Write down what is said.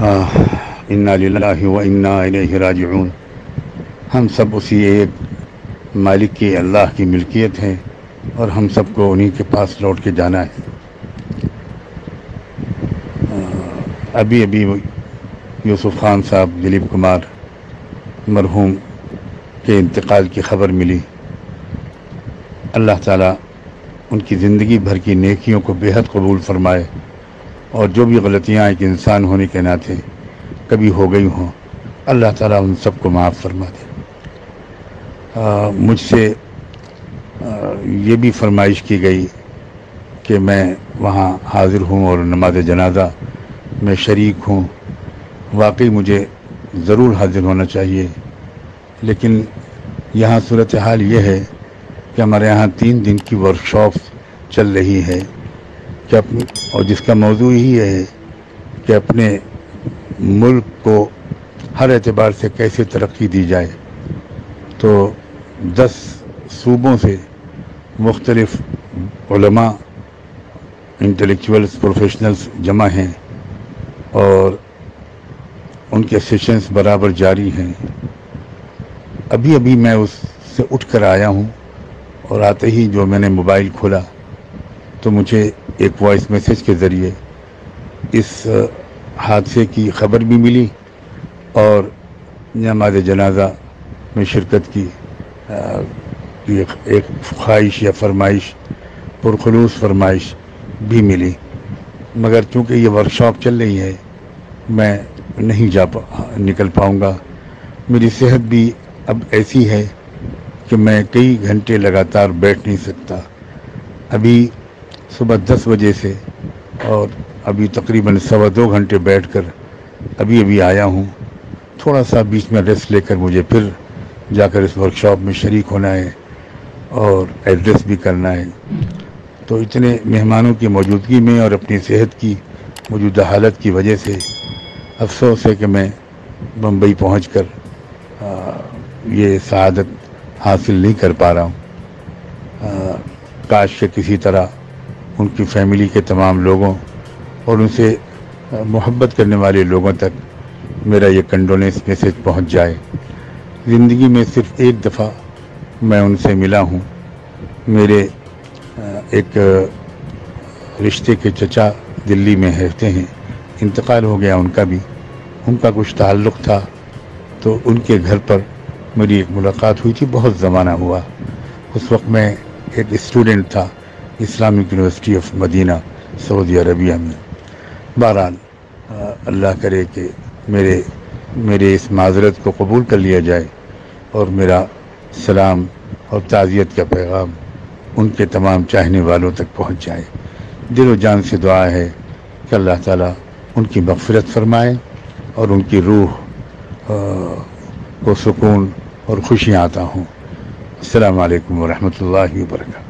انا للہ و انا الیہ راجعون۔ ہم سب اسی ایک مالک کی، اللہ کی ملکیت ہے، اور ہم سب کو انہی کے پاس لوٹ کے جانا ہے۔ ابھی یوسف خان صاحب، دلیپ کمار مرحوم کے انتقال کی خبر ملی۔ اللہ تعالیٰ ان کی زندگی بھر کی نیکیوں کو بے حد قبول فرمائے، اور جو بھی غلطیاں ایک انسان ہونے کے ناطے کبھی ہو گئی ہوں، اللہ تعالیٰ ان سب کو معاف فرما دے۔ مجھ سے یہ بھی فرمائش کی گئی کہ میں وہاں حاضر ہوں اور نماز جنازہ میں شریک ہوں۔ واقعی مجھے ضرور حاضر ہونا چاہیے، لیکن یہاں صورتحال یہ ہے کہ ہمارے یہاں 3 دن کی ورکشاپ چل رہی ہے کہ اور جس کا موضوع ہی یہ ہے کہ اپنے ملک کو ہر اعتبار سے کیسے ترقی دی جائے۔ تو 10 صوبوں سے مختلف علماء، انٹلیکچوئلز، پروفیشنلز جمع ہیں، اور ان کے سیشنز برابر جاری ہیں۔ ابھی میں اس سے اٹھ کر آیا ہوں، اور آتے ہی جو میں نے موبائل کھولا تو مجھے ایک وائس میسیج کے ذریعے اس حادثے کی خبر بھی ملی، اور نماز جنازہ میں شرکت کی ایک خواہش یا فرمائش، پرخلوص فرمائش بھی ملی۔ مگر چونکہ یہ ورکشاپ چل رہی ہے، میں نہیں نکل پاؤں گا۔ میری صحت بھی اب ایسی ہے کہ میں کئی گھنٹے لگاتار بیٹھ نہیں سکتا۔ ابھی صبح 10 بجے سے اور ابھی تقریباً 2.25 گھنٹے بیٹھ کر ابھی آیا ہوں۔ تھوڑا سا بیچ میں ریسٹ لے کر مجھے پھر جا کر اس ورکشاپ میں شریک ہونا ہے اور ایڈریس بھی کرنا ہے۔ تو اتنے مہمانوں کی موجودگی میں اور اپنی صحت کی موجودہ حالت کی وجہ سے افسوس ہے کہ میں بمبئی پہنچ کر یہ سعادت حاصل نہیں کر پا رہا ہوں۔ کاش کہ کسی طرح ان کی فیملی کے تمام لوگوں اور ان سے محبت کرنے والے لوگوں تک میرا یہ کنڈولینس میسیج پہنچ جائے۔ زندگی میں صرف ایک دفعہ میں ان سے ملا ہوں۔ میرے ایک رشتے کے چچا دلی میں رہتے ہیں، انتقال ہو گیا ان کا بھی۔ ان کا کچھ تعلق تھا، تو ان کے گھر پر میری ایک ملاقات ہوئی تھی، بہت زمانہ ہوا۔ اس وقت میں ایک اسٹوڈنٹ تھا اسلامک یونیورسٹی آف مدینہ، سعودی عربیہ میں۔ بہرحال اللہ کرے کہ میرے اس معذرت کو قبول کر لیا جائے، اور میرا سلام اور تعزیت کا پیغام ان کے تمام چاہنے والوں تک پہنچ جائے۔ دل و جان سے دعا ہے کہ اللہ تعالیٰ ان کی مغفرت فرمائے اور ان کی روح کو سکون اور خوشیاں عطا ہوں۔ السلام علیکم ورحمۃ اللہ وبرکاتہ۔